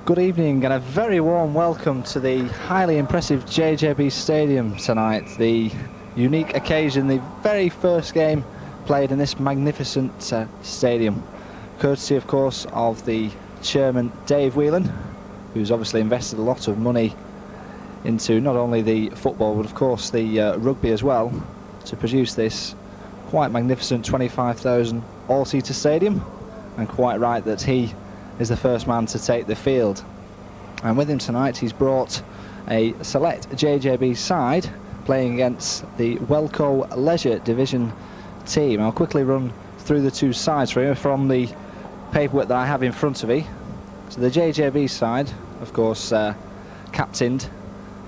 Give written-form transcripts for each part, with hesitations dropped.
Good evening and a very warm welcome to the highly impressive JJB Stadium tonight. The unique occasion, the very first game played in this magnificent stadium. Courtesy, of course, of the chairman, Dave Whelan, who's obviously invested a lot of money into not only the football, but of course the rugby as well, to produce this quite magnificent 25,000 all-seater stadium. And quite right that he is the first man to take the field. And with him tonight he's brought a select JJB side playing against the Whelco Leisure Division team. I'll quickly run through the two sides for you from the paperwork that I have in front of me. So the JJB side, of course, captained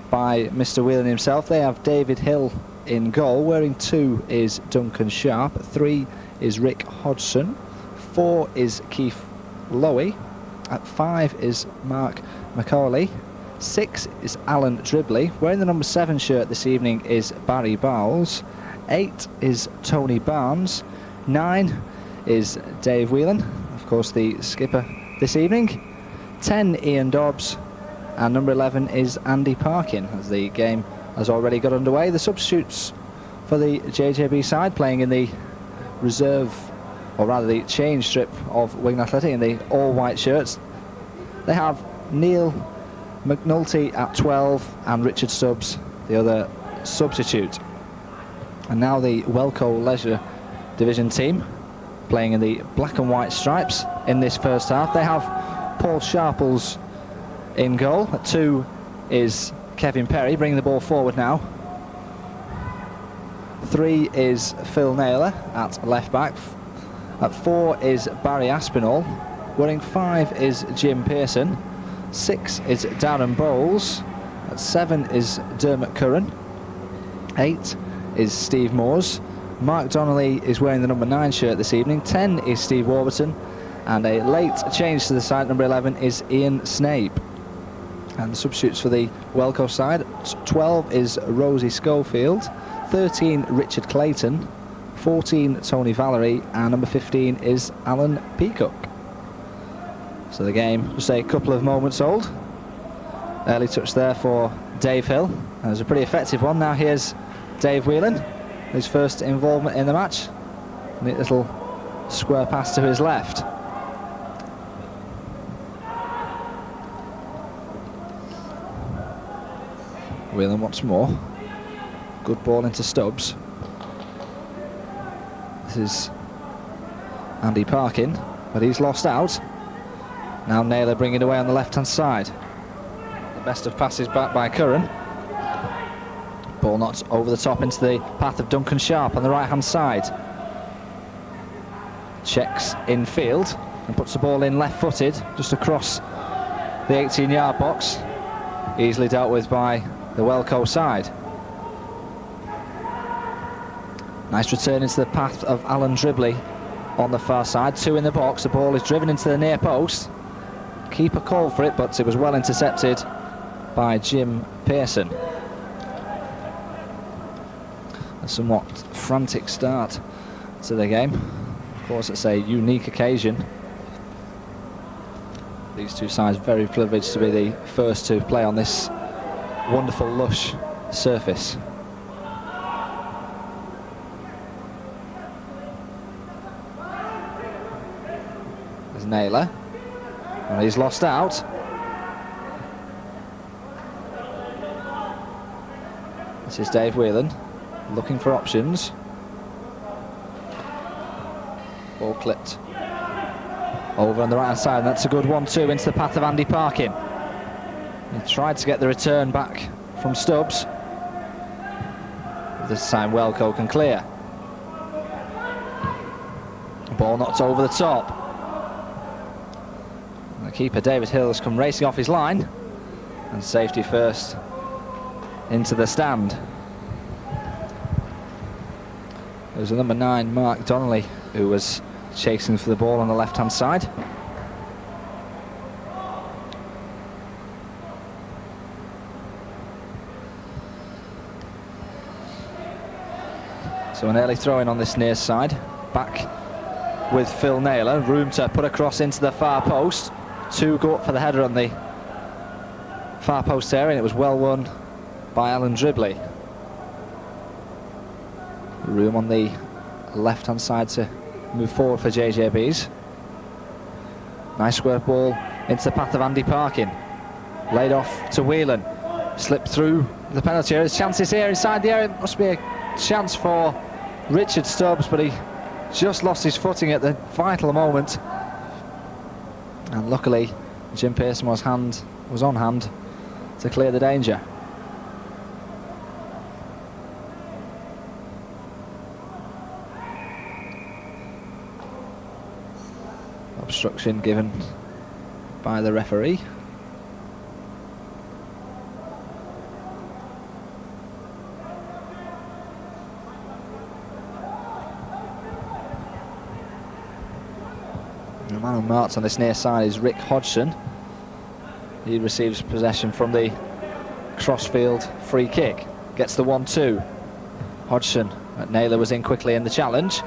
by Mr. Whelan himself. They have David Hill in goal. Wearing 2 is Duncan Sharp, 3 is Rick Hodgson, 4 is Keith Lowy, at 5 is Mark Macaulay, 6 is Alan Dribley. Wearing the number 7 shirt this evening is Barry Bowles, 8 is Tony Barnes, 9 is Dave Whelan, of course the skipper this evening, 10 Ian Dobbs, and number 11 is Andy Parkin, as the game has already got underway. The substitutes for the JJB side playing in the reserve, or rather the change strip of Wigan Athletic in the all-white shirts. They have Neil McNulty at 12 and Richard Stubbs, the other substitute. And now the Whelco Leisure Division team playing in the black and white stripes in this first half. They have Paul Sharples in goal. At 2 is Kevin Perry, bringing the ball forward now. 3 is Phil Naylor at left back. At 4 is Barry Aspinall. Wearing 5 is Jim Pearson. 6 is Darren Bowles. At 7 is Dermot Curran. 8 is Steve Moores. Mark Donnelly is wearing the number 9 shirt this evening. 10 is Steve Warburton. And a late change to the side, number 11, is Ian Snape. And the substitutes for the Whelco side, 12 is Rosie Schofield. 13 Richard Clayton. 14 Tony Valerie, and number 15 is Alan Peacock. So the game just a couple of moments old. Early touch there for Dave Hill, and it was a pretty effective one. Now here's Dave Whelan, his first involvement in the match. Neat little square pass to his left. Whelan once more. Good ball into Stubbs. This is Andy Parkin, but he's lost out. Now Naylor bringing it away on the left-hand side. The best of passes back by Curran. Ball knocked over the top into the path of Duncan Sharp on the right-hand side. Checks infield and puts the ball in left-footed, just across the 18-yard box. Easily dealt with by the Whelco side. Nice return into the path of Alan Dribley on the far side. 2 in the box. The ball is driven into the near post. Keeper called for it, but it was well intercepted by Jim Pearson. A somewhat frantic start to the game. Of course, it's a unique occasion. These two sides very privileged to be the first to play on this wonderful, lush surface. Naylor, and he's lost out. This is Dave Whelan looking for options. Ball clipped over on the right hand side, and that's a good 1-2 into the path of Andy Parkin. He tried to get the return back from Stubbs. This time Whelco can clear. Ball knocked over the top. The keeper David Hill has come racing off his line, and safety first into the stand. There's a number 9 Mark Donnelly who was chasing for the ball on the left hand side. So an early throw in on this near side, back with Phil Naylor, room to put across into the far post. 2 go up for the header on the far post area, and it was well won by Alan Dribley. Room on the left-hand side to move forward for JJBs. Nice square ball into the path of Andy Parkin. Laid off to Whelan. Slipped through the penalty area. There's chances here inside the area. Must be a chance for Richard Stubbs, but he just lost his footing at the vital moment. And luckily, Jim Pearson was on hand to clear the danger. Obstruction given by the referee. The man who marks on this near side is Rick Hodgson. He receives possession from the crossfield free kick. Gets the 1-2. Hodgson, Naylor was in quickly in the challenge.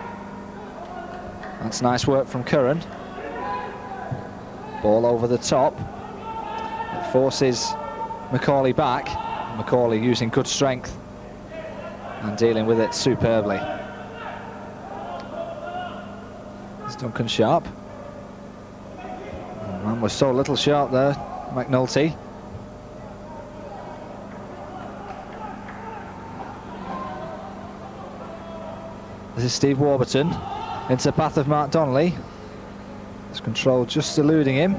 That's nice work from Curran. Ball over the top. It forces Macaulay back. Macaulay using good strength and dealing with it superbly. It's Duncan Sharp. The man was so little sharp there, McNulty. This is Steve Warburton into the path of Mark Donnelly. His control just eluding him.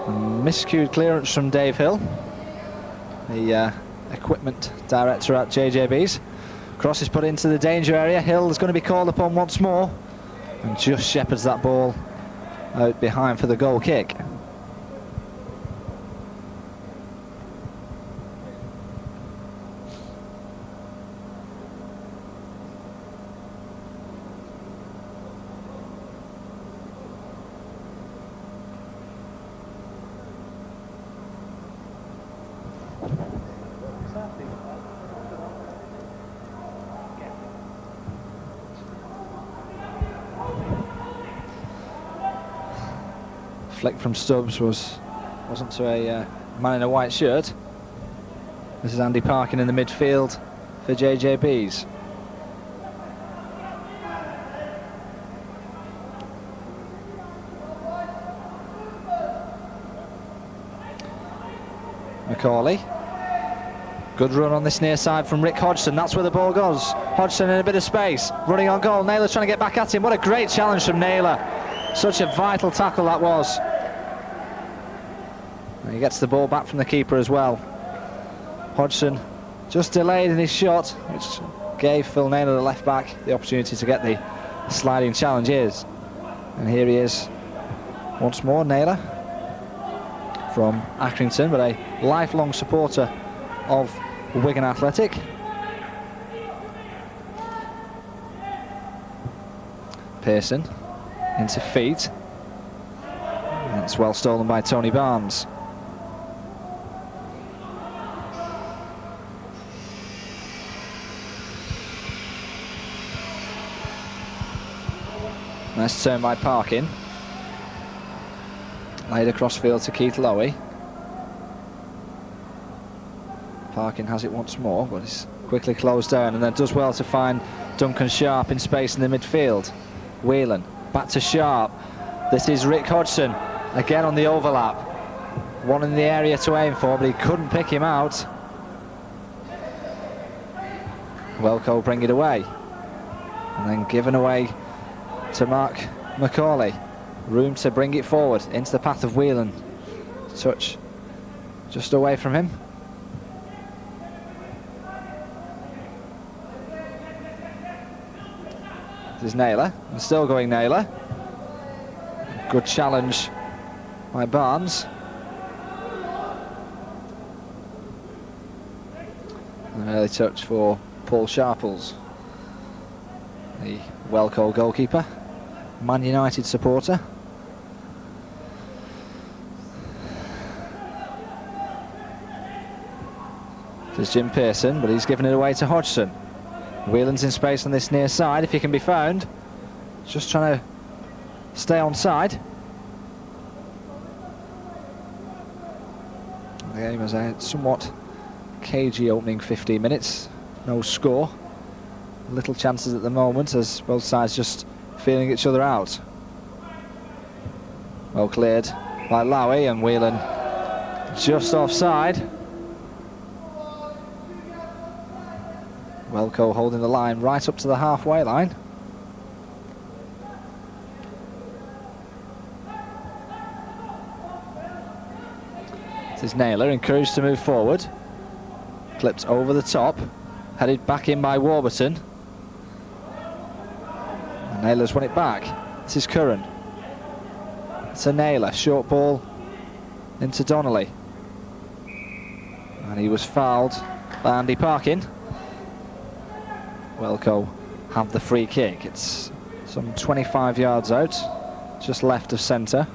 And miscued clearance from Dave Hill, the equipment director at JJB's. Cross is put into the danger area. Hill is going to be called upon once more and just shepherds that ball out behind for the goal kick. Flick from Stubbs wasn't to a man in a white shirt. This is Andy Parkin in the midfield for JJB's. Macaulay. Good run on this near side from Rick Hodgson. That's where the ball goes. Hodgson in a bit of space, running on goal. Naylor trying to get back at him. What a great challenge from Naylor. Such a vital tackle that was. And he gets the ball back from the keeper as well. Hodgson just delayed in his shot, which gave Phil Naylor, the left back, the opportunity to get the sliding challenge is. And here he is once more, Naylor from Accrington, but a lifelong supporter of Wigan Athletic. Pearson into feet. That's well stolen by Tony Barnes. Nice turn by Parkin. Laid across field to Keith Lowy. Parkin has it once more, but it's quickly closed down, and then does well to find Duncan Sharp in space in the midfield. Whelan back to Sharp. This is Rick Hodgson again on the overlap. One in the area to aim for, but he couldn't pick him out. Whelco bring it away, and then given away to Mark Macaulay. Room to bring it forward into the path of Whelan. Touch just away from him. This is Naylor, and still going Naylor. Good challenge by Barnes. An early touch for Paul Sharples, the Whelco goalkeeper, Man United supporter. There's Jim Pearson, but he's given it away to Hodgson. Whelan's in space on this near side, if he can be found. Just trying to stay on side. The game has a somewhat cagey opening 15 minutes. No score. Little chances at the moment as both sides just feeling each other out. Well cleared by Lowy, and Whelan just offside. Whelco holding the line right up to the halfway line. This is Naylor, encouraged to move forward. Clipped over the top, headed back in by Warburton. And Naylor's won it back. This is Curran. It's a Naylor, short ball into Donnelly. And he was fouled by Andy Parkin. Whelco have the free kick. It's some 25 yards out, just left of centre.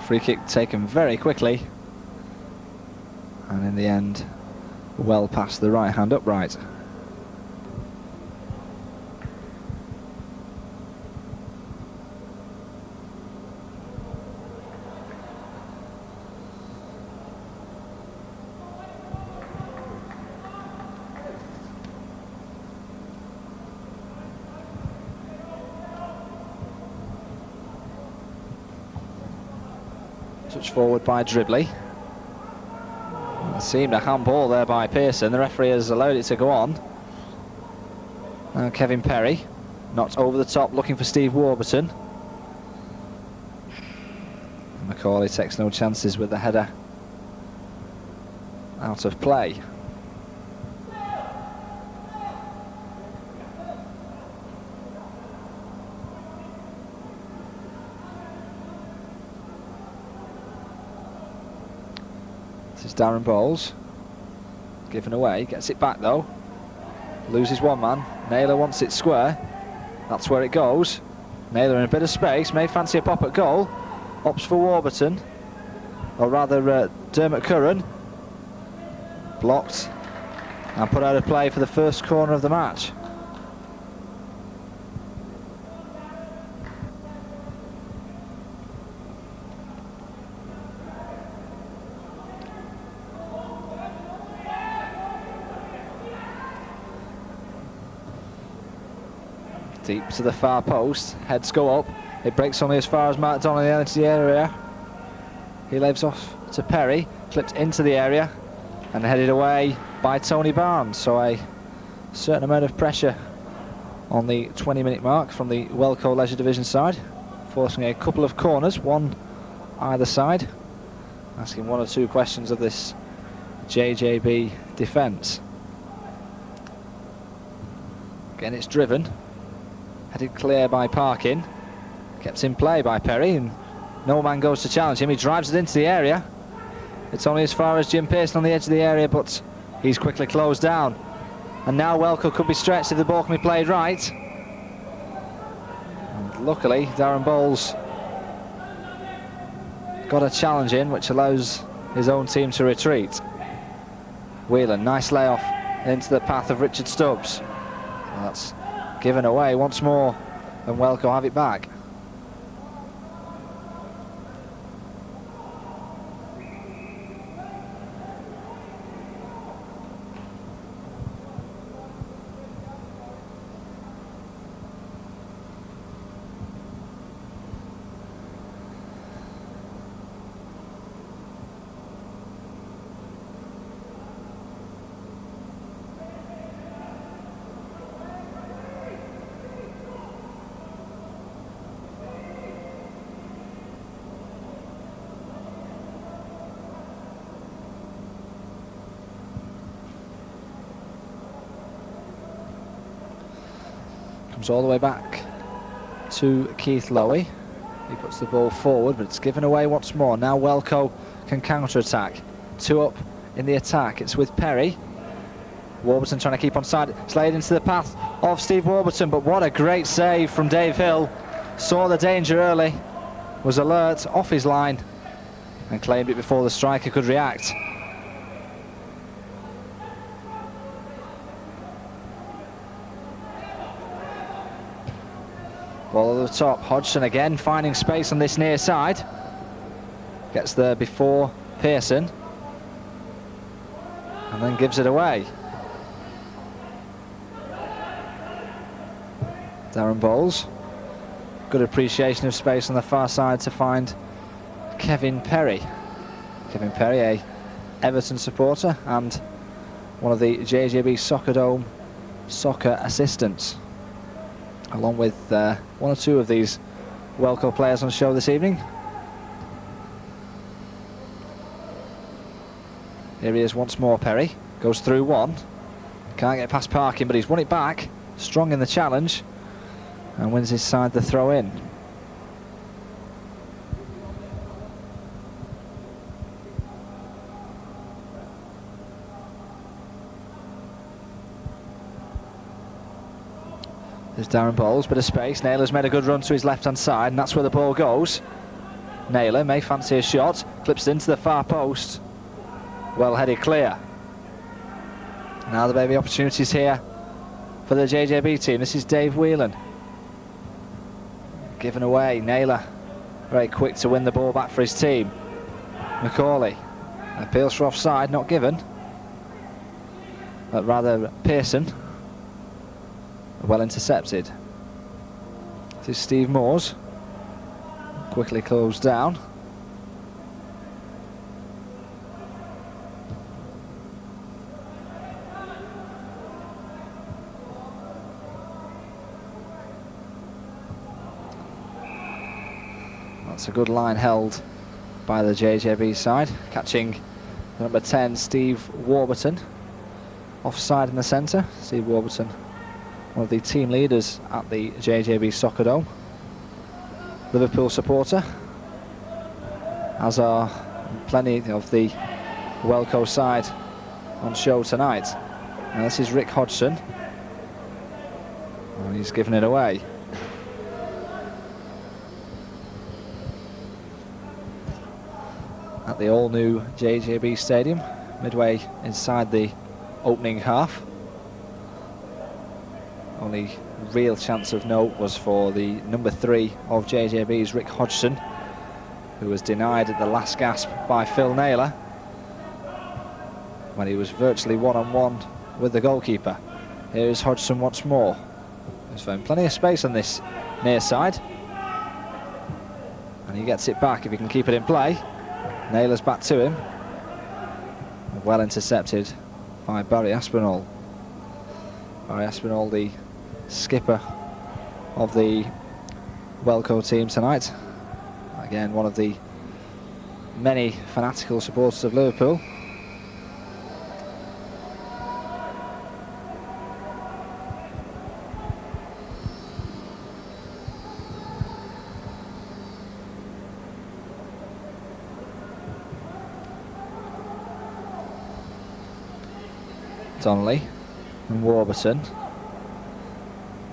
Free kick taken very quickly, and in the end, well past the right hand upright. Touch forward by Dribley. It seemed a handball there by Pearson. The referee has allowed it to go on. Now Kevin Perry, knocked over the top, looking for Steve Warburton. And Macaulay takes no chances with the header out of play. This is Darren Bowles, given away, gets it back though, loses one man. Naylor wants it square, that's where it goes. Naylor in a bit of space, may fancy a pop at goal, opts for Warburton, or rather Dermot Curran, blocked and put out of play for the first corner of the match. Deep to the far post, heads go up, it breaks only as far as Mark Donnelly into the area. He leaves off to Perry, clipped into the area and headed away by Tony Barnes. So a certain amount of pressure on the 20-minute mark from the Whelco Leisure Division side, forcing a couple of corners, one either side, asking one or two questions of this JJB defence. Again, it's driven. Headed clear by Parkin, kept in play by Perry, and no man goes to challenge him. He drives it into the area. It's only as far as Jim Pearson on the edge of the area, but he's quickly closed down. And now Whelco could be stretched if the ball can be played right. And luckily, Darren Bowles got a challenge in, which allows his own team to retreat. Whelan, nice layoff into the path of Richard Stubbs. That's given away once more, and Whelco have it back. Comes all the way back to Keith Lowy. He puts the ball forward, but it's given away once more. Now Whelco can counter-attack. Two up in the attack. It's with Perry. Warburton trying to keep on side. Slade into the path of Steve Warburton, but what a great save from Dave Hill. Saw the danger early, was alert, off his line, and claimed it before the striker could react. Ball over the top, Hodgson again finding space on this near side. Gets there before Pearson. And then gives it away. Darren Bowles. Good appreciation of space on the far side to find Kevin Perry. Kevin Perry, a Everton supporter and one of the JJB Soccer Dome soccer assistants, along with one or two of these Whelco players on show this evening. Here he is once more, Perry. Goes through one. Can't get past Parkin, but he's won it back. Strong in the challenge. And wins his side the throw in. There's Darren Bowles, bit of space. Naylor's made a good run to his left-hand side, and that's where the ball goes. Naylor may fancy a shot, clips it into the far post. Well headed clear. Now there may be opportunities here for the JJB team. This is Dave Whelan. Given away, Naylor very quick to win the ball back for his team. Macaulay appeals for offside, not given, but rather Pearson. Well intercepted. This is Steve Moores. Quickly closed down. That's a good line held by the JJB side, catching number 10, Steve Warburton, offside in the centre. Steve Warburton, one of the team leaders at the JJB Soccer Dome. Liverpool supporter, as are plenty of the Whelco side on show tonight. Now this is Rick Hodgson. Oh, he's given it away. At the all-new JJB Stadium, midway inside the opening half. Only real chance of note was for the number 3 of JJB's, Rick Hodgson, who was denied at the last gasp by Phil Naylor when he was virtually one-on-one with the goalkeeper. Here is Hodgson once more. He's found plenty of space on this near side, and he gets it back if he can keep it in play. Naylor's back to him. Well intercepted by Barry Aspinall. Barry Aspinall, the skipper of the Whelco team tonight. Again, one of the many fanatical supporters of Liverpool. Donnelly and Warburton,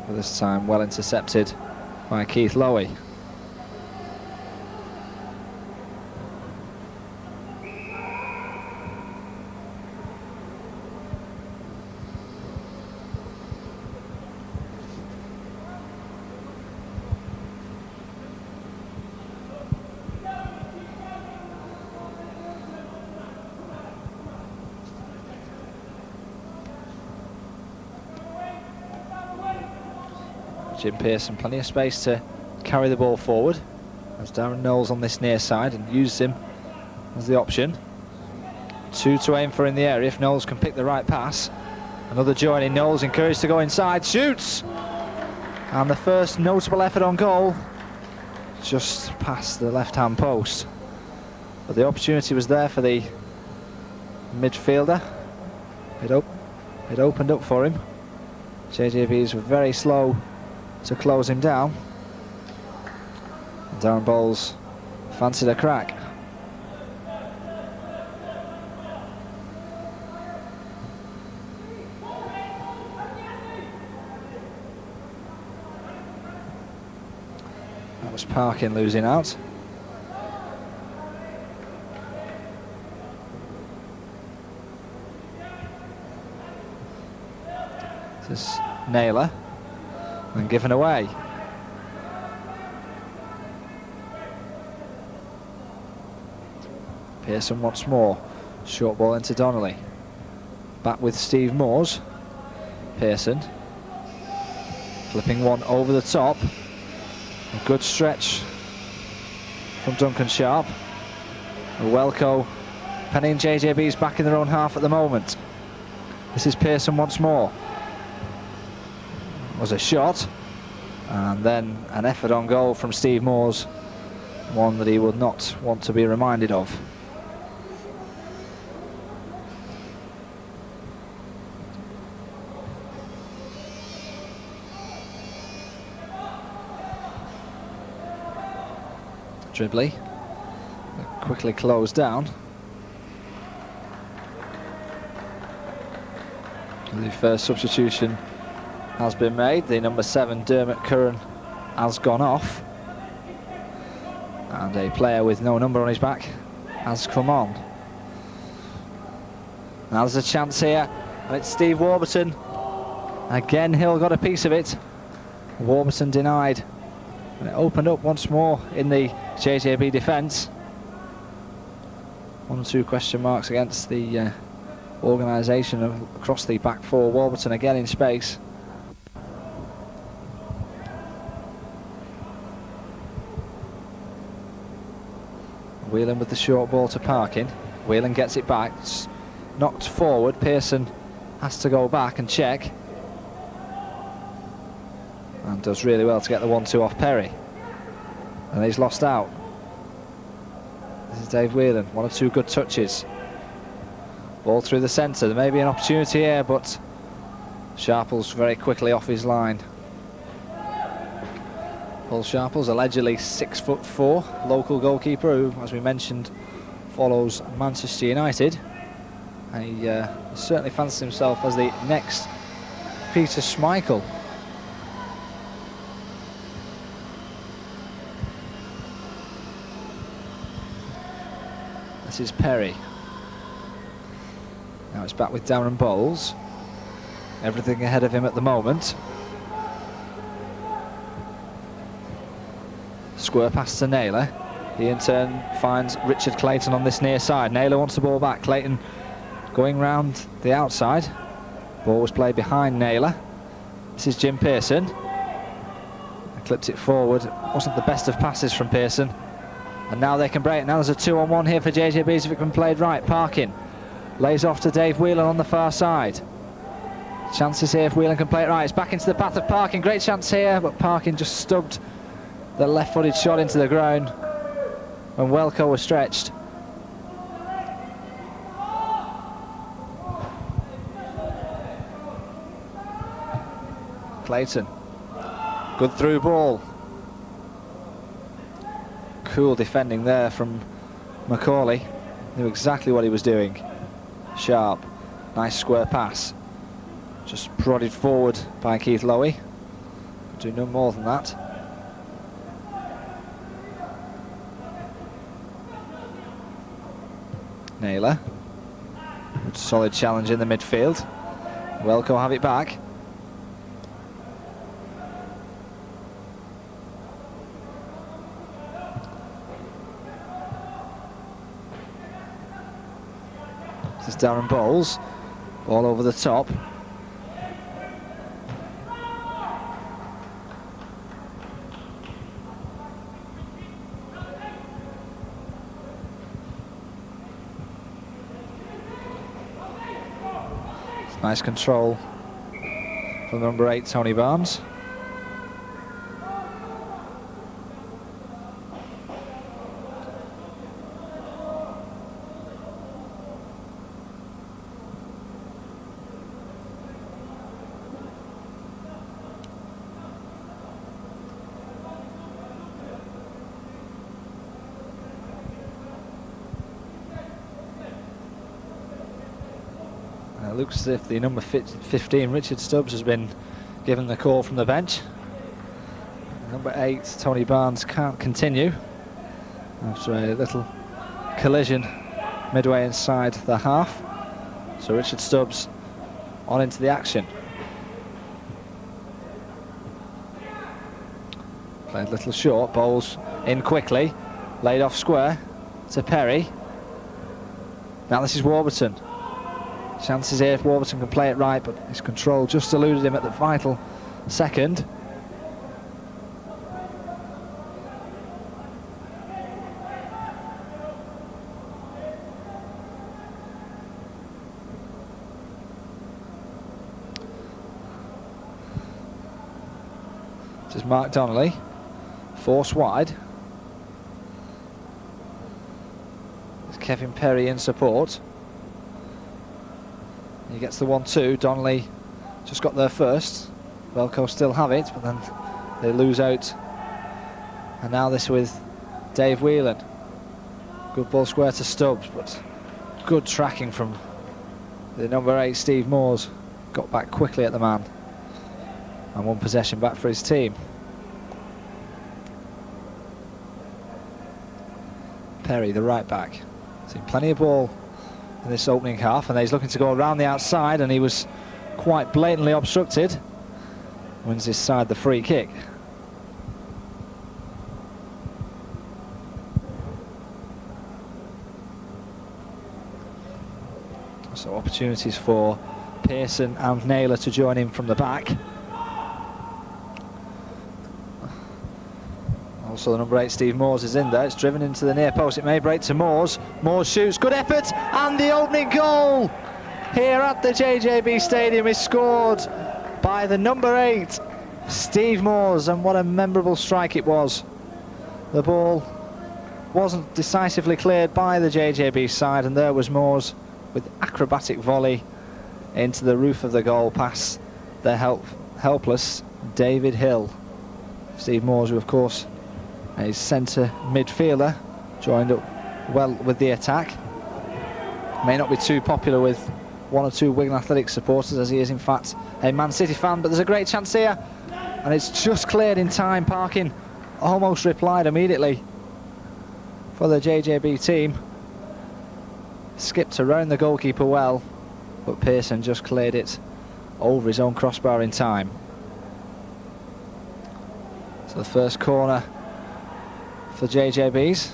but this time well intercepted by Keith Lowy. Jim Pearson, plenty of space to carry the ball forward, as Darren Knowles on this near side and uses him as the option. 2 to aim for in the area if Knowles can pick the right pass. Another joining, Knowles encouraged to go inside, shoots! And the first notable effort on goal, just past the left-hand post. But the opportunity was there for the midfielder. It opened up for him. JJBs were very slow to close him down. And Darren Bowles fancied a crack. That was Parkin losing out. This is Naylor. And given away. Pearson once more. Short ball into Donnelly. Back with Steve Moores. Pearson. Flipping one over the top. A good stretch from Duncan Sharp. Whelco. Penny and JJB's back in their own half at the moment. This is Pearson once more. Was a shot. And then an effort on goal from Steve Moores. One that he would not want to be reminded of. Dribbly. Quickly closed down. The first substitution has been made. The number 7 Dermot Curran has gone off. And a player with no number on his back has come on. Now there's a chance here, and it's Steve Warburton. Again, Hill got a piece of it. Warburton denied. And it opened up once more in the JJB defence. 1 or 2 question marks against the organisation across the back four. Warburton again in space. Whelan with the short ball to Parkin. Whelan gets it back. It's knocked forward. Pearson has to go back and check. And does really well to get the 1-2 off Perry. And he's lost out. This is Dave Whelan. 1 or 2 good touches. Ball through the centre. There may be an opportunity here, but Sharple's very quickly off his line. Paul Sharple's allegedly 6'4", local goalkeeper who, as we mentioned, follows Manchester United. And he certainly fancies himself as the next Peter Schmeichel. This is Perry. Now it's back with Darren Bowles. Everything ahead of him at the moment. Square pass to Naylor. He in turn finds Richard Clayton on this near side. Naylor wants the ball back. Clayton going round the outside. Ball was played behind Naylor. This is Jim Pearson. Clipped it forward. Wasn't the best of passes from Pearson. And now they can break. Now there's a 2-on-1 here for JJB's if it can be played right. Parkin lays off to Dave Whelan on the far side. Chances here if Whelan can play it right. It's back into the path of Parkin. Great chance here, but Parkin just stubbed the left-footed shot into the ground when Whelco was stretched. Clayton. Good through ball. Cool defending there from Macaulay. Knew exactly what he was doing. Sharp. Nice square pass. Just prodded forward by Keith Lowy. Do no more than that. Naylor. Good solid challenge in the midfield. Whelco have it back. This is Darren Bowles. Ball over the top. Nice control from number 8, Tony Barnes. It looks as if the number 15, Richard Stubbs, has been given the call from the bench. Number 8, Tony Barnes, can't continue after a little collision midway inside the half. So Richard Stubbs on into the action. Played a little short, Bowles in quickly, laid off square to Perry. Now this is Warburton. Chances here if Warburton can play it right, but his control just eluded him at the vital second. This is Mark Donnelly, force wide. There's Kevin Perry in support. He gets the 1-2. Donnelly just got there first. Whelco still have it, but then they lose out. And now this with Dave Whelan. Good ball square to Stubbs, but good tracking from the number 8, Steve Moores. Got back quickly at the man. And one possession back for his team. Perry, the right back. Seen plenty of ball in this opening half, and he's looking to go around the outside, and he was quite blatantly obstructed. Wins his side the free kick. So opportunities for Pearson and Naylor to join in from the back. Also the number 8, Steve Moores, is in there. It's driven into the near post. It may break to Moores. Moores shoots. Good effort. And the opening goal here at the JJB Stadium is scored by the number 8, Steve Moores. And what a memorable strike it was. The ball wasn't decisively cleared by the JJB side, and there was Moores with acrobatic volley into the roof of the goal past the helpless David Hill. Steve Moores, who of course is centre midfielder, joined up well with the attack. May not be too popular with one or two Wigan Athletic supporters, as he is in fact a Man City fan, but there's a great chance here, and it's just cleared in time. Parkin almost replied immediately for the JJB team. Skipped around the goalkeeper well, but Pearson just cleared it over his own crossbar in time. So the first corner for JJB's.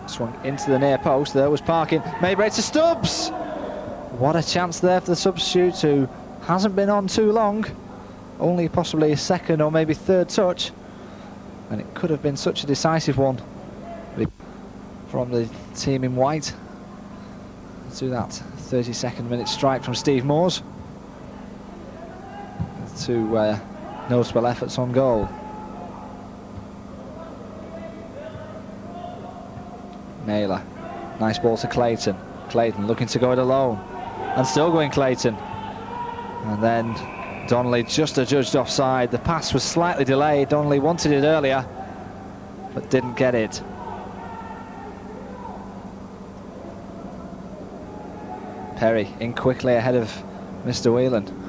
Swung into the near post. There was Parkin. Mayberry to Stubbs. What a chance there for the substitute, who hasn't been on too long. Only possibly a second or maybe third touch. And it could have been such a decisive one from the team in white. Let's do that 32nd minute strike from Steve Moores. Two noticeable efforts on goal. Naylor, nice ball to Clayton. Clayton looking to go it alone, and still going Clayton. And then Donnelly just adjudged offside. The pass was slightly delayed. Donnelly wanted it earlier, but didn't get it. Perry in quickly ahead of Mr. Whelan.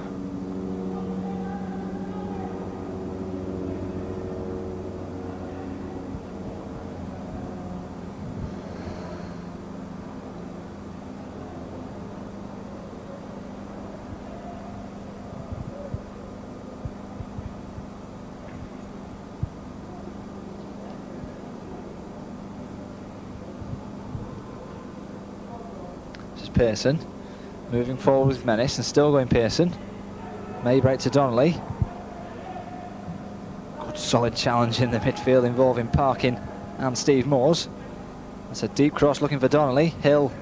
Pearson moving forward with menace, and still going Pearson. May break to Donnelly. Good solid challenge in the midfield involving Parkin and Steve Moores. That's a deep cross looking for Donnelly. Hill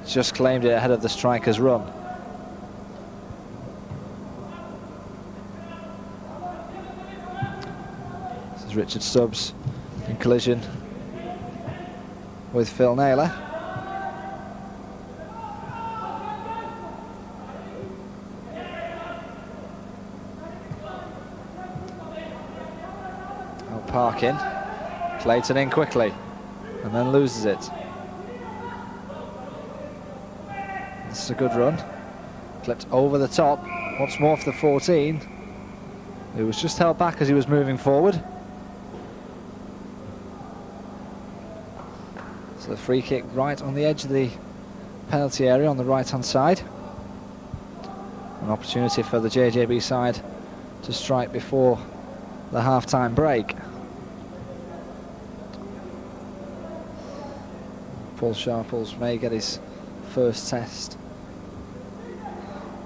just claimed it ahead of the striker's run. This is Richard Stubbs in collision with Phil Naylor. Parkin, Clayton in quickly, and then loses it. This is a good run. Clipped over the top, once more for the 14. It was just held back as he was moving forward. So the free kick right on the edge of the penalty area on the right hand side. An opportunity for the JJB side to strike before the half-time break. Paul Sharples may get his first test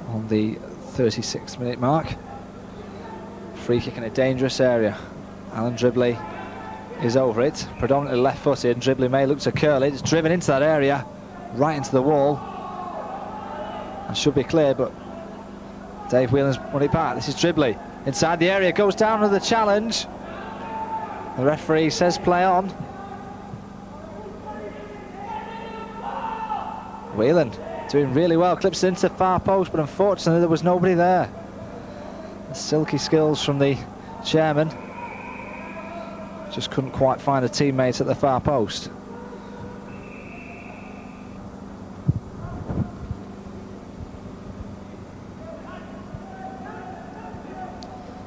on the 36-minute mark. Free kick in a dangerous area. Alan Dribley is over it, predominantly left-footed. Dribley may look to curl it. It's driven into that area, right into the wall, and should be clear, but Dave Whelan's won it back. This is Dribley inside the area, goes down with the challenge. The referee says play on. Whelan doing really well, clips it into the far post, but unfortunately there was nobody there. The silky skills from the chairman. Just couldn't quite find a teammate at the far post.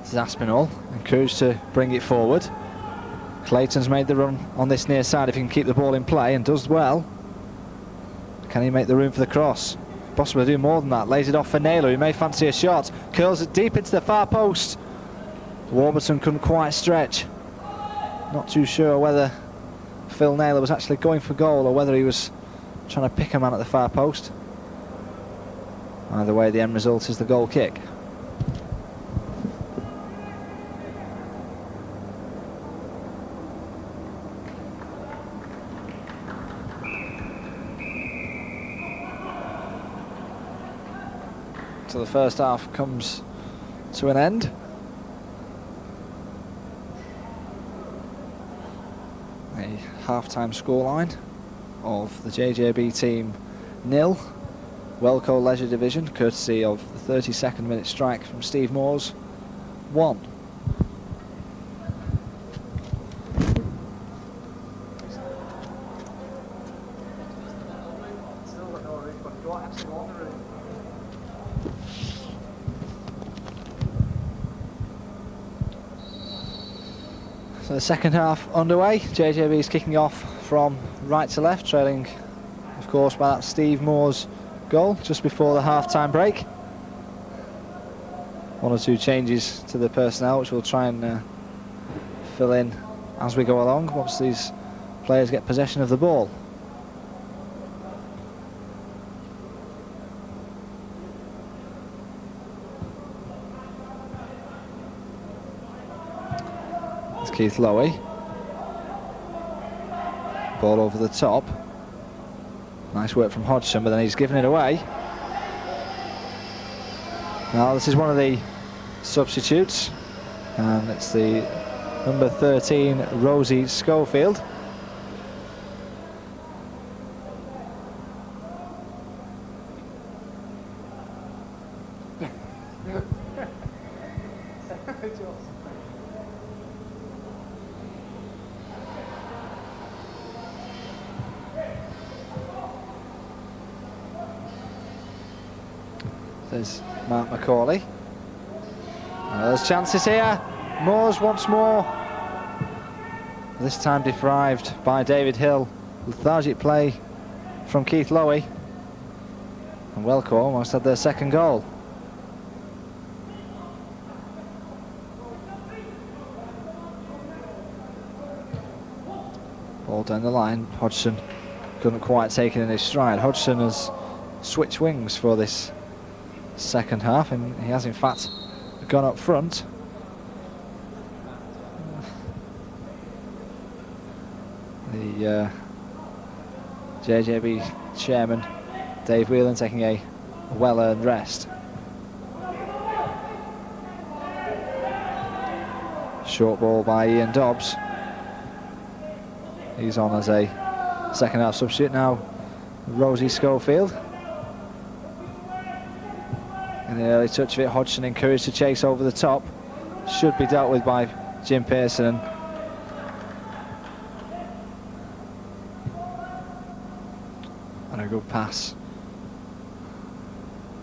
This is Aspinall, encouraged to bring it forward. Clayton's made the run on this near side if he can keep the ball in play, and does well. Can he make the room for the cross? Possibly do more than that. Lays it off for Naylor, who may fancy a shot. Curls it deep into the far post. Warburton couldn't quite stretch. Not too sure whether Phil Naylor was actually going for goal or whether he was trying to pick a man at the far post. Either way, the end result is the goal kick. So the first half comes to an end. A half-time scoreline of the JJB team 0, Whelco Leisure Division, courtesy of the 32nd minute strike from Steve Moores, 1. So the second half underway. JJB is kicking off from right to left, trailing of course by that Steve Moores goal just before the half-time break. One or two changes to the personnel which we'll try and fill in as we go along once these players get possession of the ball. Keith Lowy. Ball over the top. Nice work from Hodgson, but then he's given it away. Now this is one of the substitutes, and it's the number 13, Rosie Schofield. There's Mark McCauley. There's chances here. Moores once more. This time deprived by David Hill. Lethargic play from Keith Lowy. And Whelco almost had their second goal. Ball down the line. Hodgson couldn't quite take it in his stride. Hodgson has switched wings for this second half, and he has in fact gone up front. The JJB chairman Dave Whelan taking a well-earned rest. Short ball by Ian Dobbs. He's on as a second half substitute now. Rosie Schofield. In the early touch of it, Hodgson encouraged to chase over the top. Should be dealt with by Jim Pearson. And a good pass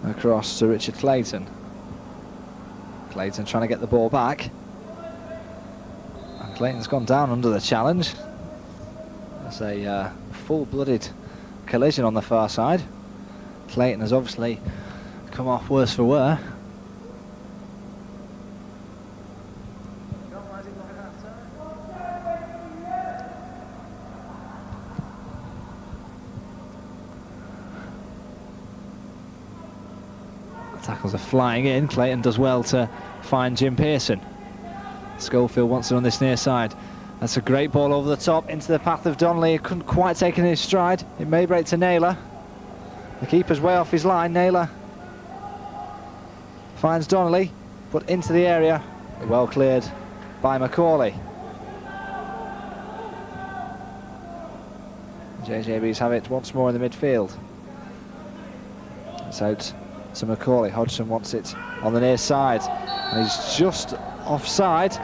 across to Richard Clayton. Clayton trying to get the ball back. And Clayton's gone down under the challenge. There's a full-blooded collision on the far side. Clayton has obviously come off worse for wear. Tackles are flying in. Clayton does well to find Jim Pearson. Schofield wants it on this near side. That's a great ball over the top into the path of Donnelly. He couldn't quite take it in his stride. It may break to Naylor. The keeper's way off his line. Naylor finds Donnelly, but into the area. Well cleared by Macaulay. JJBs have it once more in the midfield. It's out to Macaulay. Hodgson wants it on the near side. And he's just offside.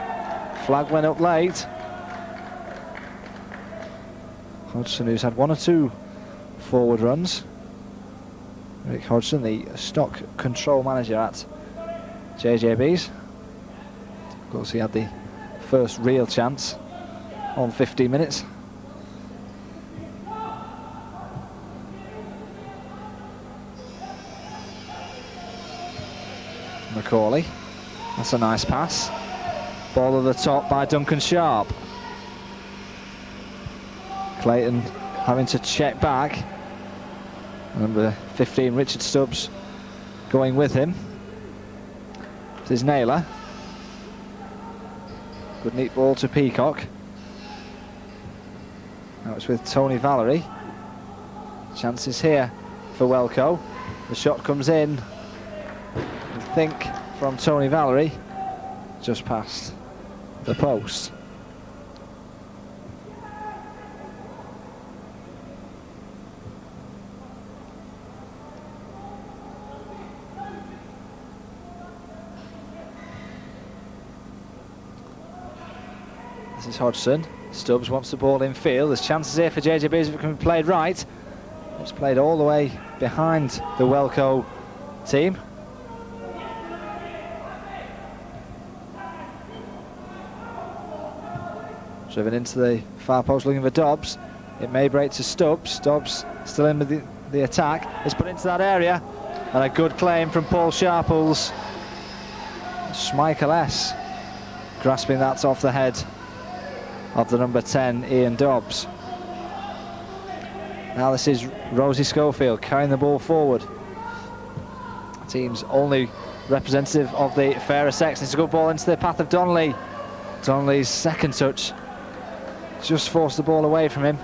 Flag went up late. Hodgson, who's had one or two forward runs. Rick Hodgson, the stock control manager at JJB's. Of course, he had the first real chance on 15 minutes. Macaulay, that's a nice pass. Ball at the top by Duncan Sharp. Clayton having to check back. Number 15, Richard Stubbs, going with him. This is Naylor. Good neat ball to Peacock. Now it's with Tony Valery. Chances here for Whelco. The shot comes in, I think, from Tony Valery, just past the post. This is Hodgson. Stubbs wants the ball in field. There's chances here for JJBs if it can be played right. It's played all the way behind the Whelco team. Driven into the far post looking for Dobbs. It may break to Stubbs. Dobbs still in with the attack. It's put into that area. And a good claim from Paul Sharples. Schmeichel S. grasping that off the head of the number 10, Ian Dobbs. Now this is Rosie Schofield carrying the ball forward. Team's only representative of the fairer sex. It's a good ball into the path of Donnelly. Donnelly's second touch just forced the ball away from him.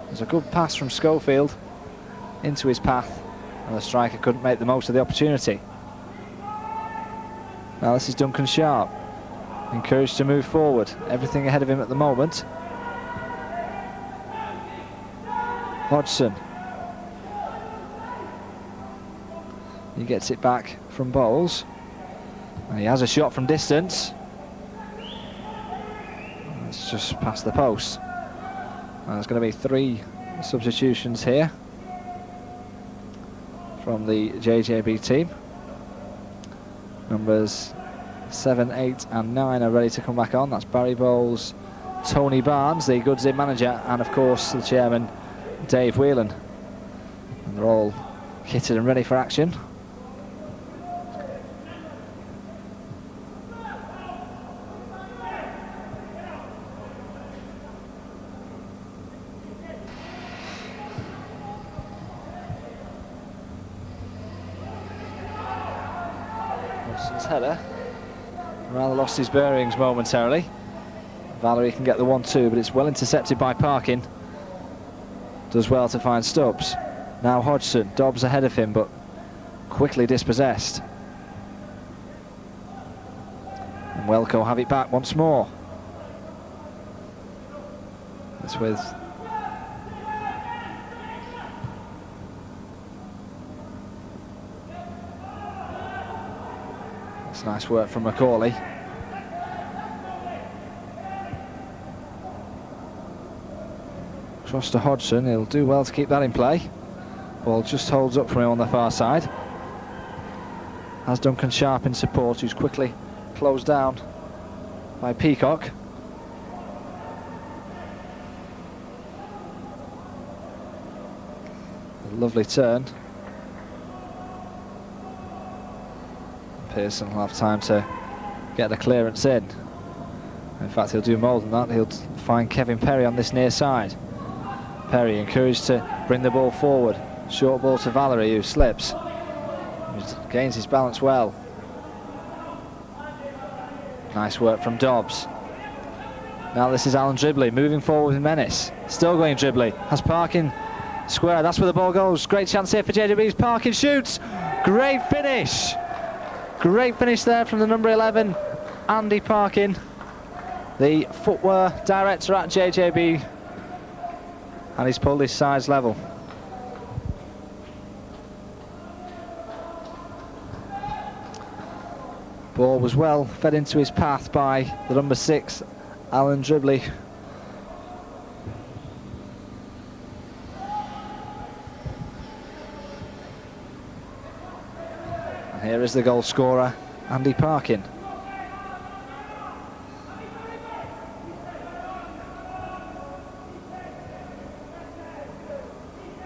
There's a good pass from Schofield into his path, and the striker couldn't make the most of the opportunity. Now this is Duncan Sharp, encouraged to move forward. Everything ahead of him at the moment. Hodgson. He gets it back from Bowles. And he has a shot from distance. It's just past the post. And there's going to be 3 substitutions here from the JJB team. Numbers 7, 8 and 9 are ready to come back on. That's Barry Bowles, Tony Barnes, the Goods Inn manager, and of course the chairman, Dave Whelan. And they're all kitted and ready for action. Wilson's header rather lost his bearings momentarily. Valery can get the 1-2, but it's well intercepted by Parkin. Does well to find Stubbs. Now Hodgson, Dobbs ahead of him, but quickly dispossessed. And Whelco have it back once more. It's with that's nice work from Macaulay. Cross to Hodgson, he'll do well to keep that in play. Ball just holds up from him on the far side. Has Duncan Sharp in support, who's quickly closed down by Peacock. A lovely turn. Pearson will have time to get the clearance in. In fact, he'll do more than that. He'll find Kevin Perry on this near side. Perry encouraged to bring the ball forward. Short ball to Valery, who slips. He gains his balance well. Nice work from Dobbs. Now this is Alan Dribley moving forward with menace. Still going Dribley. Has Parkin square. That's where the ball goes. Great chance here for JJB's. Parkin shoots. Great finish. Great finish there from the number 11, Andy Parkin, the footwear director at JJB. And he's pulled his sides level. Ball was well fed into his path by the number 6, Alan Dribley. And here is the goal scorer, Andy Parkin.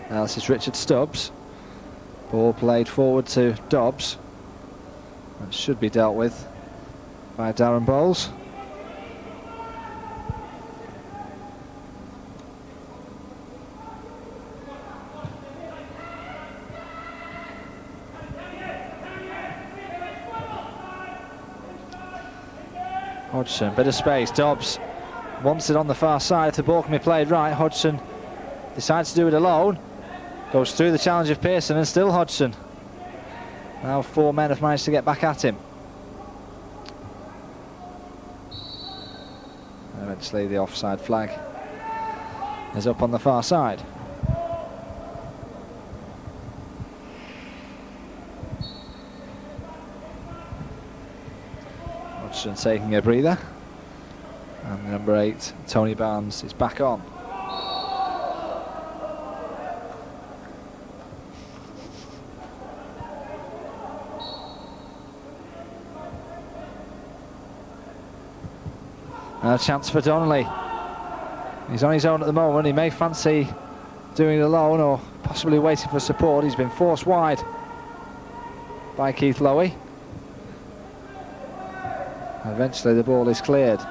Now this is Richard Stubbs. Ball played forward to Dobbs. That should be dealt with by Darren Bowles. Hodgson, bit of space. Dobbs wants it on the far side. If the ball can be played right, Hodgson decides to do it alone. Goes through the challenge of Pearson, and still Hodgson. Now 4 men have managed to get back at him. Eventually the offside flag is up on the far side. Hodgson taking a breather. And number 8, Tony Barnes, is back on. A chance for Donnelly. He's on his own at the moment. He may fancy doing it alone or possibly waiting for support. He's been forced wide by Keith Lowy. Eventually the ball is cleared.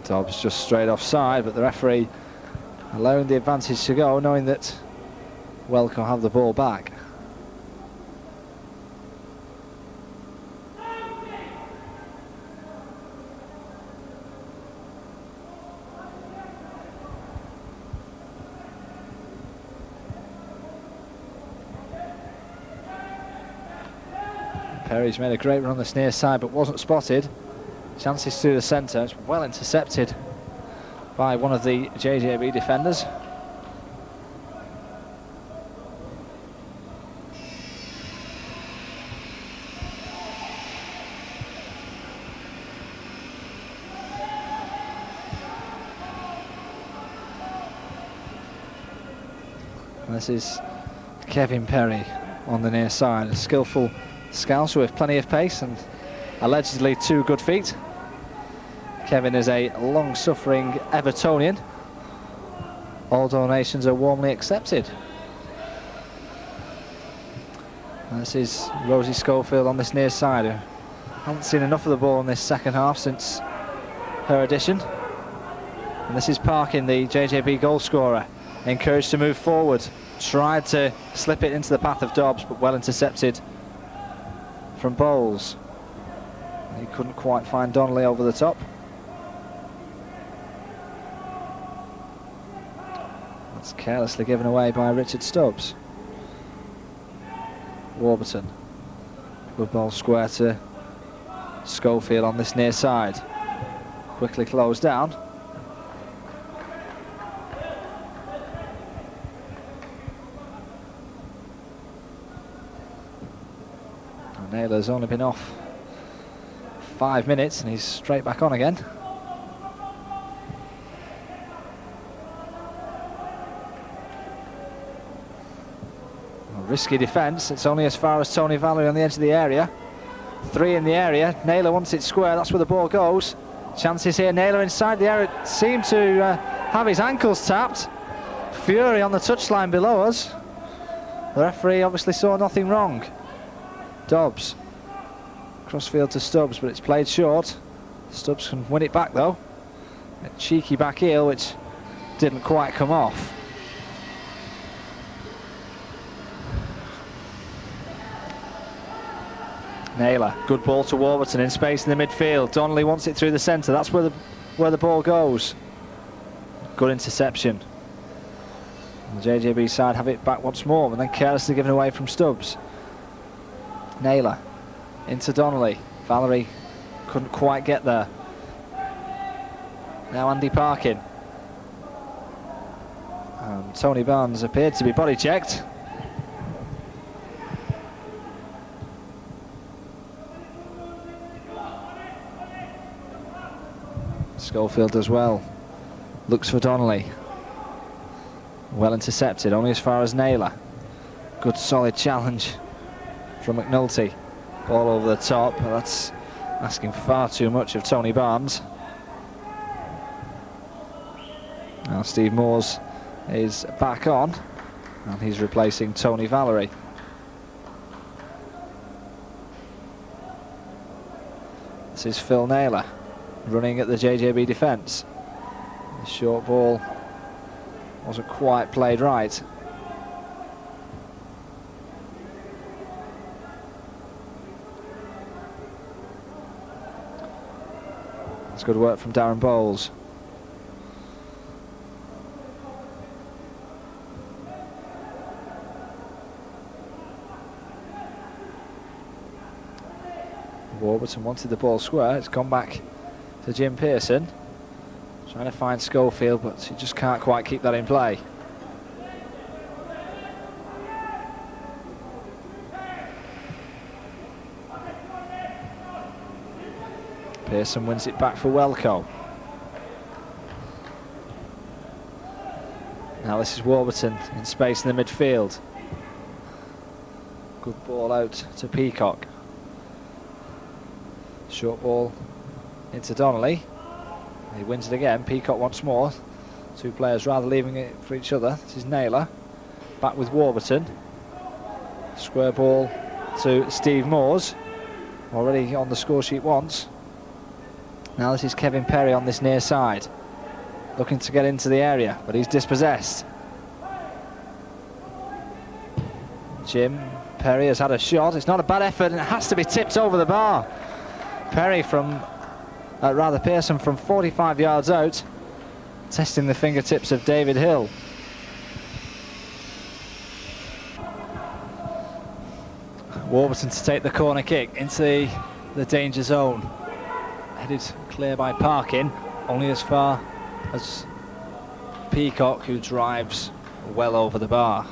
Dobbs just straight offside, but the referee allowing the advantage to go, knowing that Whelco have the ball back. Perry's made a great run on this near side but wasn't spotted. Chances through the centre. It's well intercepted by one of the JJB defenders. And this is Kevin Perry on the near side, a skillful scouser with plenty of pace and allegedly 2 good feet. Kevin is a long-suffering Evertonian. All donations are warmly accepted. And this is Rosie Schofield on this near side, who hasn't seen enough of the ball in this second half since her addition. And this is Parkin, the JJB goal scorer, encouraged to move forward. Tried to slip it into the path of Dobbs, but well intercepted from Bowles. He couldn't quite find Donnelly over the top. That's carelessly given away by Richard Stubbs. Warburton. Good ball square to Schofield on this near side. Quickly closed down. And Naylor's only been off 5 minutes and he's straight back on again. Risky defence. It's only as far as Tony Valery on the edge of the area. 3 in the area. Naylor wants it square. That's where the ball goes. Chances here. Naylor inside the area. Seemed to have his ankles tapped. Fury on the touchline below us. The referee obviously saw nothing wrong. Dobbs. Crossfield to Stubbs, but it's played short. Stubbs can win it back though. A cheeky back heel which didn't quite come off. Naylor, good ball to Warburton in space in the midfield. Donnelly wants it through the centre. That's where the ball goes. Good interception. And the JJB side have it back once more, and then carelessly given away from Stubbs. Naylor into Donnelly. Valerie couldn't quite get there. Now Andy Parkin. And Tony Barnes appeared to be body checked. Schofield as well. Looks for Donnelly. Well intercepted, only as far as Naylor. Good solid challenge from McNulty. Ball over the top, but that's asking far too much of Tony Barnes. Now Steve Moores is back on, and he's replacing Tony Valerie. This is Phil Naylor running at the JJB defence. The short ball wasn't quite played right. It's good work from Darren Bowles. Warburton wanted the ball square. It's gone back to Jim Pearson. Trying to find Schofield, but he just can't quite keep that in play. Pearson wins it back for Whelco. Now this is Warburton in space in the midfield. Good ball out to Peacock. Short ball into Donnelly. He wins it again. Peacock once more. Two players rather leaving it for each other. This is Naylor. Back with Warburton. Square ball to Steve Moores. Already on the score sheet once. Now this is Kevin Perry on this near side. Looking to get into the area, but he's dispossessed. Jim Perry has had a shot. It's not a bad effort, and it has to be tipped over the bar. Perry from, Pearson from 45 yards out, testing the fingertips of David Hill. Warburton to take the corner kick into the danger zone. Headed clear by Parkin, only as far as Peacock, who drives well over the bar.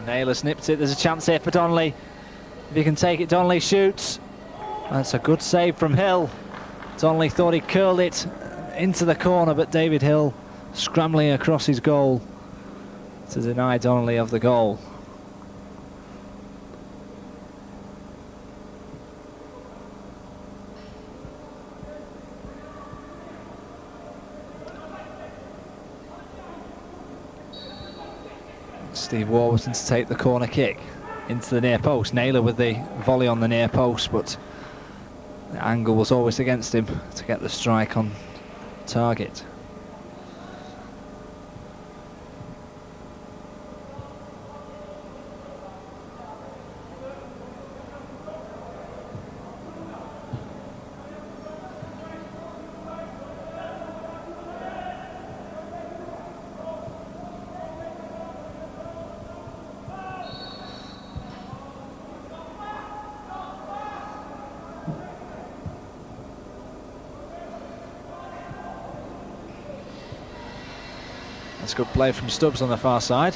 Naylor snipped it. There's a chance here for Donnelly. If he can take it, Donnelly shoots. That's a good save from Hill. Donnelly thought he curled it into the corner, but David Hill scrambling across his goal to deny Donnelly of the goal. Steve Warburton to take the corner kick into the near post. Naylor with the volley on the near post, but the angle was always against him to get the strike on target. That's good play from Stubbs on the far side.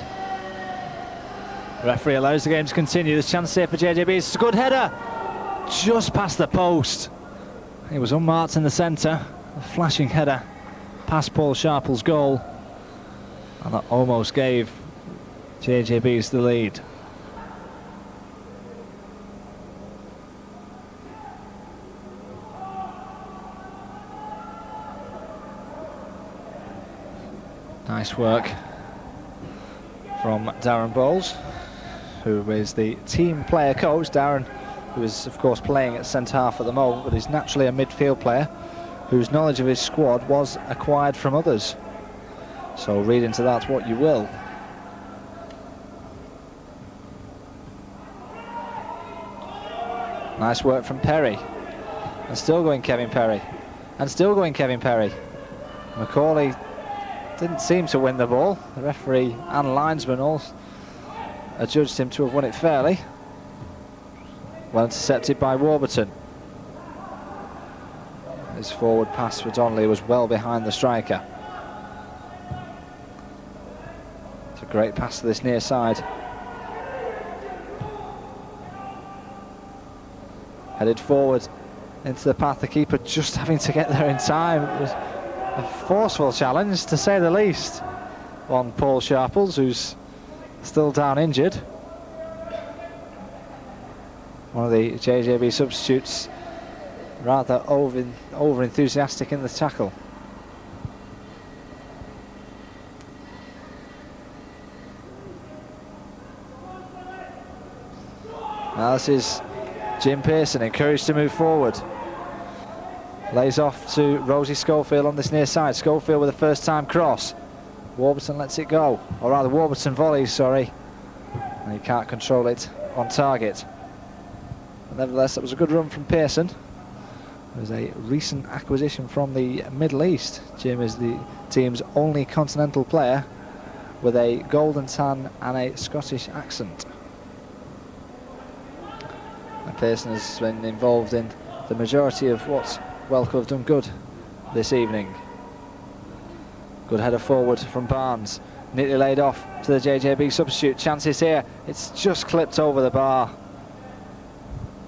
The referee allows the game to continue. There's a chance here for JJB. It's a good header. Just past the post. He was unmarked in the centre. A flashing header past Paul Sharple's goal. And that almost gave JJB's the lead. Nice work from Darren Bowles, who is the team player coach. Darren, who is of course playing at centre half at the moment, but is naturally a midfield player whose knowledge of his squad was acquired from others. So read into that what you will. Nice work from Perry. And still going Kevin Perry. And still going Kevin Perry. Macaulay didn't seem to win the ball. The referee and linesman all adjudged him to have won it fairly. Well intercepted by Warburton. His forward pass for Donnelly was well behind the striker. It's a great pass to this near side. Headed forward into the path, the keeper just having to get there in time. It was a forceful challenge, to say the least, on Paul Sharples, who's still down injured. One of the JJB substitutes rather over enthusiastic in the tackle. Now this is Jim Pearson, encouraged to move forward. Lays off to Rosie Schofield on this near side. Schofield with a first time cross. Warburton lets it go, or rather Warburton volleys, sorry. And he can't control it on target. But nevertheless, that was a good run from Pearson. It was a recent acquisition from the Middle East. Jim is the team's only continental player with a golden tan and a Scottish accent. And Pearson has been involved in the majority of what Whelco have done good this evening. Good header forward from Barnes. Neatly laid off to the JJB substitute. Chances here. It's just clipped over the bar.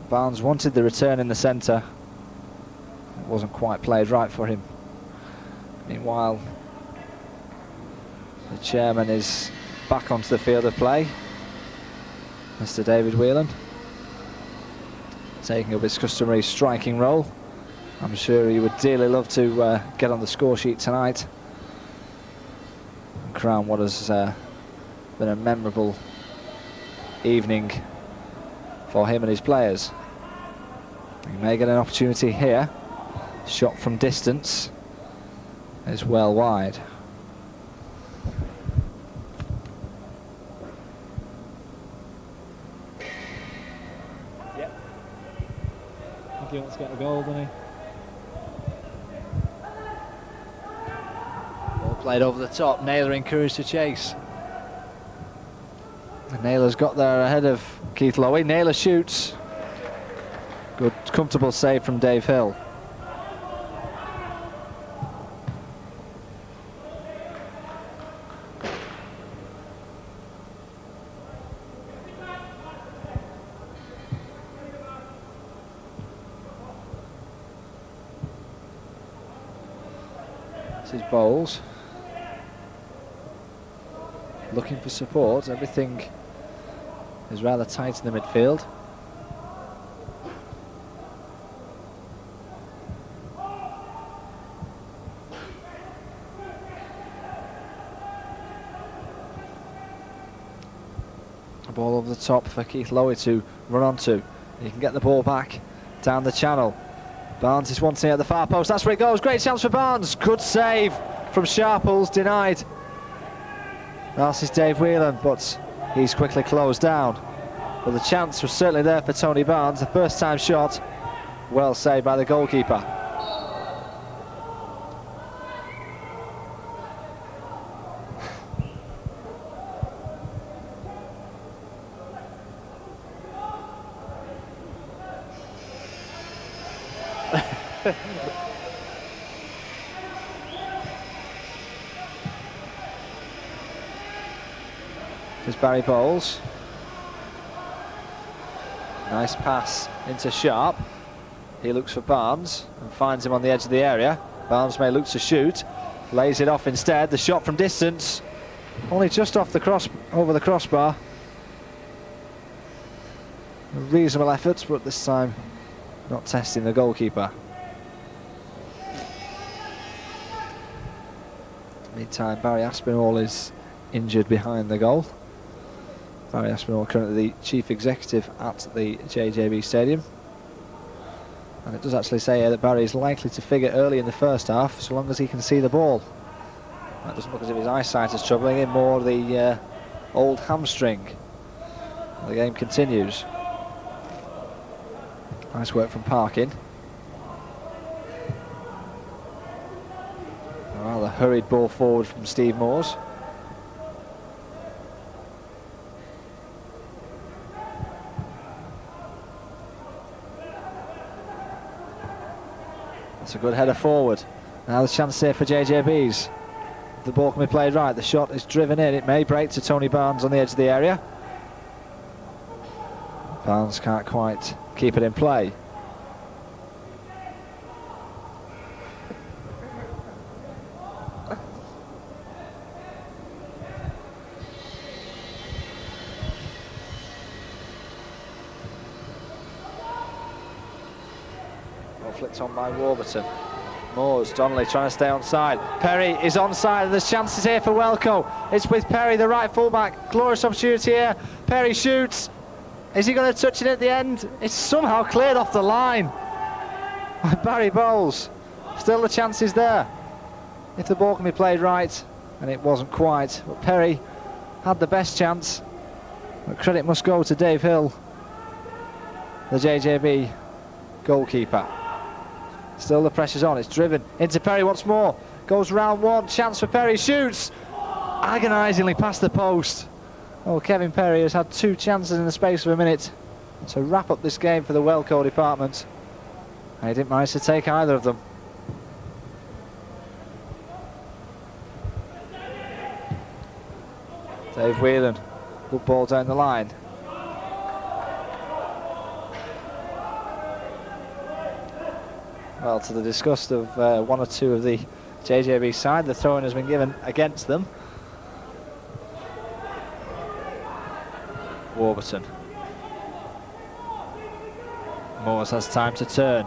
Barnes wanted the return in the centre. It wasn't quite played right for him. Meanwhile, the chairman is back onto the field of play. Mr. David Whelan, taking up his customary striking role. I'm sure he would dearly love to get on the score sheet tonight and crown what has been a memorable evening for him and his players. He may get an opportunity here. Shot from distance is well wide. Yep. I think he wants to get a goal, doesn't he? Ball played over the top. Naylor encouraged to chase. And Naylor's got there ahead of Keith Lowy. Naylor shoots. Good, comfortable save from Dave Hill. This is Bowles. Looking for support. Everything is rather tight in the midfield. A ball over the top for Keith Lowy to run onto. He can get the ball back down the channel. Barnes is wanting at the far post. That's where it goes. Great chance for Barnes. Good save from Sharples. Denied. That's is Dave Whelan, but he's quickly closed down. But the chance was certainly there for Tony Barnes. The first time shot, well saved by the goalkeeper. There's Barry Bowles. Nice pass into Sharp. He looks for Barnes and finds him on the edge of the area. Barnes may look to shoot. Lays it off instead. The shot from distance. Only just off the over the crossbar. A reasonable effort, but this time not testing the goalkeeper. Meantime, Barry Aspinall is injured behind the goal. Barry Aspinall, currently the chief executive at the JJB Stadium. And it does actually say here that Barry is likely to figure early in the first half, so long as he can see the ball. That doesn't look as if his eyesight is troubling him, more the old hamstring. The game continues. Nice work from Parkin. A rather hurried ball forward from Steve Moores. That's a good header forward. Now the chance here for JJBs. The ball can be played right. The shot is driven in. It may break to Tony Barnes on the edge of the area. Barnes can't quite keep it in play. Flicked on by Warburton. Moores, Donnelly trying to stay onside. Perry is onside and there's chances here for Whelco. It's with Perry, the right fullback. Glorious opportunity here. Perry shoots. Is he going to touch it at the end? It's somehow cleared off the line by Barry Bowles. Still the chances there if the ball can be played right, and it wasn't quite. But Perry had the best chance. But credit must go to Dave Hill, the JJB goalkeeper. Still the pressure's on, it's driven into Perry once more. Goes round one, chance for Perry, shoots! Agonisingly past the post. Oh, Kevin Perry has had 2 chances in the space of a minute to wrap up this game for the Whelco department. And he didn't manage to take either of them. Dave Whelan, good ball down the line. Well, to the disgust of one or two of the JJB side, the throw-in has been given against them. Warburton. Moores has time to turn.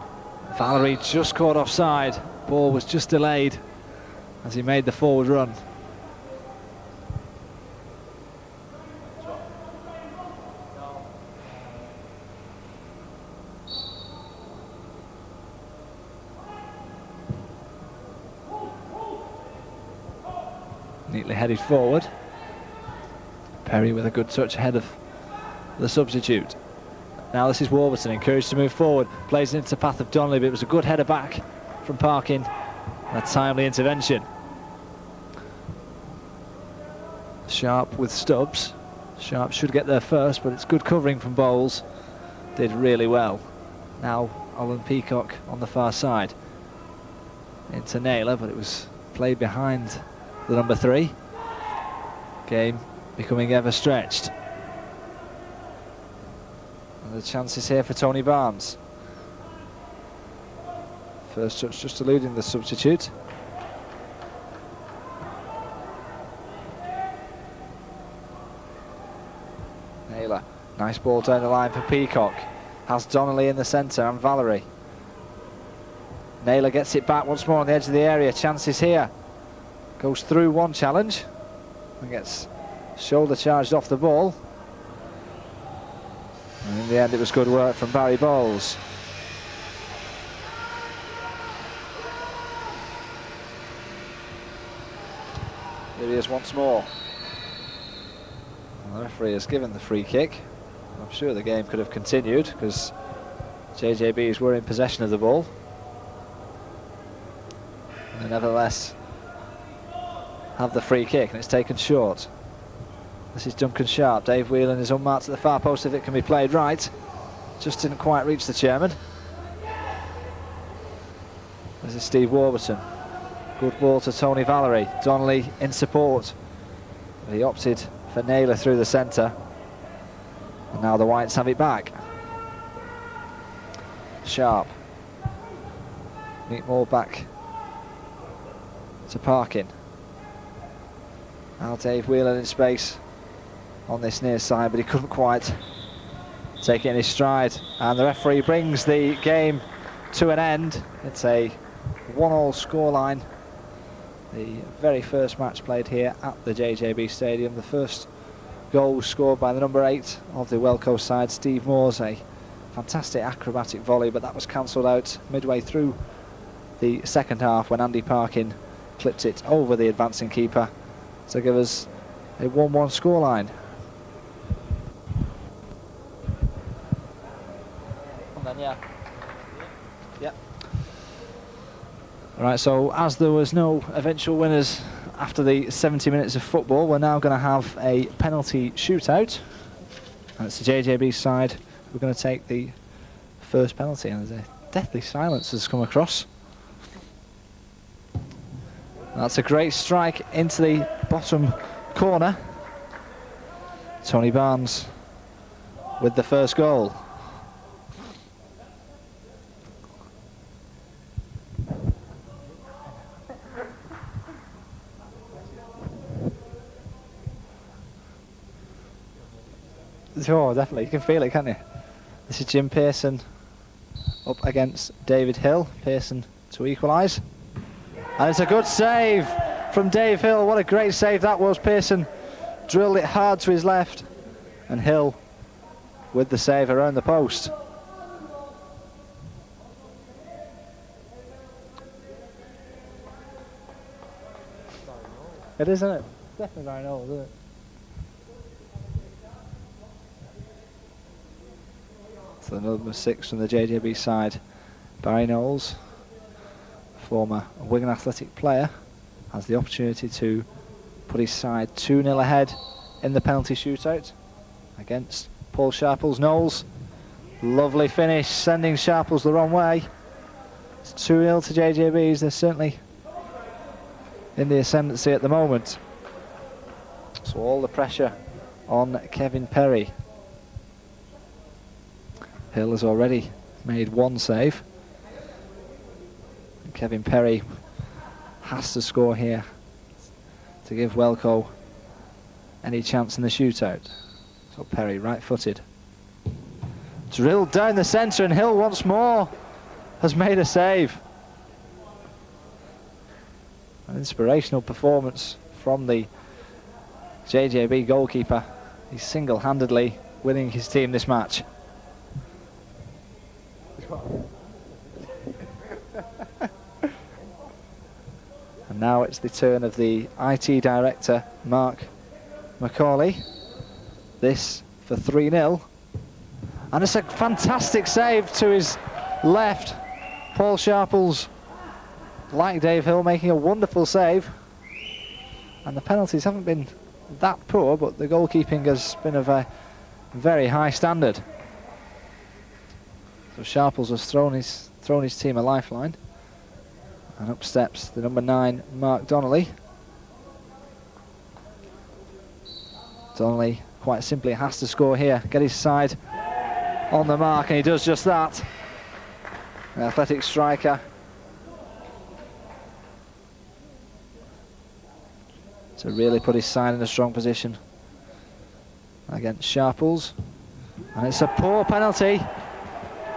Valerie just caught offside. Ball was just delayed as he made the forward run. Neatly headed forward. Perry with a good touch ahead of the substitute. Now this is Warburton, encouraged to move forward. Plays it into the path of Donnelly, but it was a good header back from Parkin. A timely intervention. Sharp with Stubbs. Sharp should get there first, but it's good covering from Bowles. Did really well. Now Alan Peacock on the far side. Into Naylor, but it was played behind the number 3. Game becoming ever stretched. And the chances here for Tony Barnes. First touch just eluding the substitute. Naylor, nice ball down the line for Peacock. Has Donnelly in the centre and Valerie. Naylor gets it back once more on the edge of the area. Chances here. Goes through one challenge and gets shoulder charged off the ball. And in the end it was good work from Barry Bowles. Here he is once more. And the referee has given the free kick. I'm sure the game could have continued because JJBs were in possession of the ball. And nevertheless have the free kick, and it's taken short. This is Duncan Sharp. Dave Whelan is unmarked at the far post if it can be played right. Just didn't quite reach the chairman. This is Steve Warburton. Good ball to Tony Valerie. Donnelly in support. But he opted for Naylor through the centre. And now the Whites have it back. Sharp. Meet more back to Parkin. Now Dave Whelan in space on this near side, but he couldn't quite take it in his stride. And the referee brings the game to an end. It's a 1-1 scoreline The very first match played here at the JJB Stadium. The first goal was scored by the number 8 of the Whelco side, Steve Moores. A fantastic acrobatic volley, but that was cancelled out midway through the second half when Andy Parkin clipped it over the advancing keeper to give us a 1-1 scoreline. And then, yeah. Right, so as there was no eventual winners after the 70 minutes of football, we're now going to have a penalty shootout. And it's the JJB side. We're going to take the first penalty, and there's a deathly silence has come across. That's a great strike into the bottom corner. Tony Barnes with the first goal. Oh, definitely. You can feel it, can't you? This is Jim Pearson up against David Hill. Pearson to equalise. And it's a good save from Dave Hill. What a great save that was. Pearson drilled it hard to his left. And Hill with the save around the post. It is, isn't it? Definitely very old, isn't it? So number 6 from the JJB side, Barry Knowles, former Wigan Athletic player, has the opportunity to put his side 2-0 ahead in the penalty shootout against Paul Sharples. Knowles, lovely finish, sending Sharples the wrong way. It's 2-0 to JJBs. They're certainly in the ascendancy at the moment. So all the pressure on Kevin Perry. Hill has already made one save. And Kevin Perry has to score here to give Whelco any chance in the shootout. So Perry, right-footed. Drilled down the centre, and Hill once more has made a save. An inspirational performance from the JJB goalkeeper. He's single-handedly winning his team this match. And now it's the turn of the IT director, Mark Macaulay. This for 3-0. And it's a fantastic save to his left. Paul Sharples, like Dave Hill, making a wonderful save. And the penalties haven't been that poor, but the goalkeeping has been of a very high standard. So Sharples has thrown his team a lifeline. And up steps the number 9, Mark Donnelly. Donnelly quite simply has to score here, get his side on the mark, and he does just that. An athletic striker. To really put his side in a strong position against Sharples. And it's a poor penalty.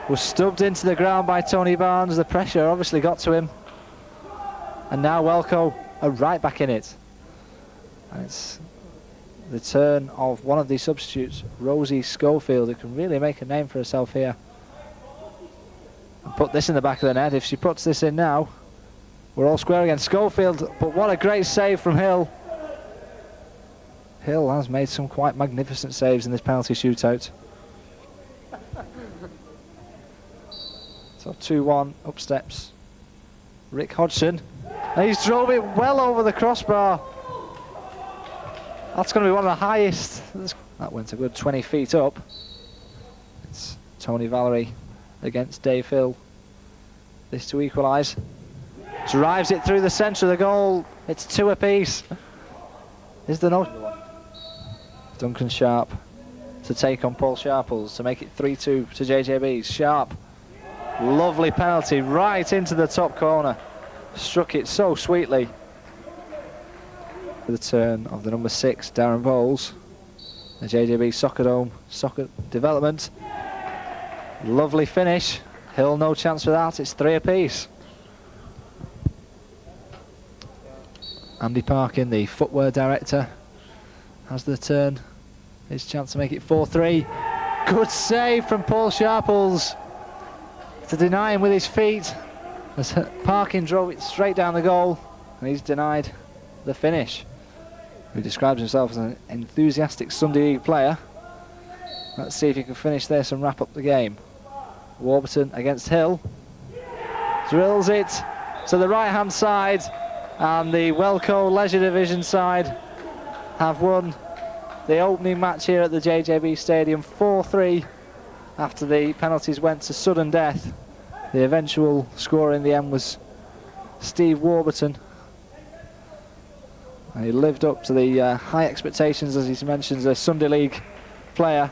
Was stubbed into the ground by Tony Barnes. The pressure obviously got to him. And now Whelco are right back in it. And it's the turn of one of the substitutes, Rosie Schofield, who can really make a name for herself here. And put this in the back of the net. If she puts this in now, we're all square again. Schofield, but what a great save from Hill. Hill has made some quite magnificent saves in this penalty shootout. So 2-1, up steps Rick Hodgson. And he's drove it well over the crossbar. That's going to be one of the highest. That went a good 20 feet up. It's Tony Valery against Dave Hill. This to equalise. Drives it through the centre of the goal. It's 2 apiece. Is there no... Duncan Sharp to take on Paul Sharples to make it 3-2 to JJB's. Sharp, lovely penalty right into the top corner. Struck it so sweetly. The turn of the number 6, Darren Bowles. The JJB soccer development. Lovely finish. Hill no chance for that. It's 3 apiece. Andy Parkin, the footwear director, has the turn. His chance to make it 4-3. Good save from Paul Sharples to deny him with his feet, as Parkin drove it straight down the goal, and he's denied the finish. Who describes himself as an enthusiastic Sunday League player. Let's see if he can finish this and wrap up the game. Warburton against Hill. Drills it to the right hand side, and the Whelco Leisure Division side have won the opening match here at the JJB Stadium 4-3 after the penalties went to sudden death. The eventual scorer in the end was Steve Warburton. And he lived up to the high expectations, as he mentions, a Sunday League player.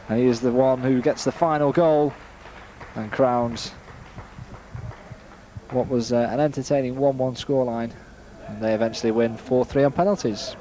And he is the one who gets the final goal and crowns what was an entertaining 1-1 scoreline. And they eventually win 4-3 on penalties.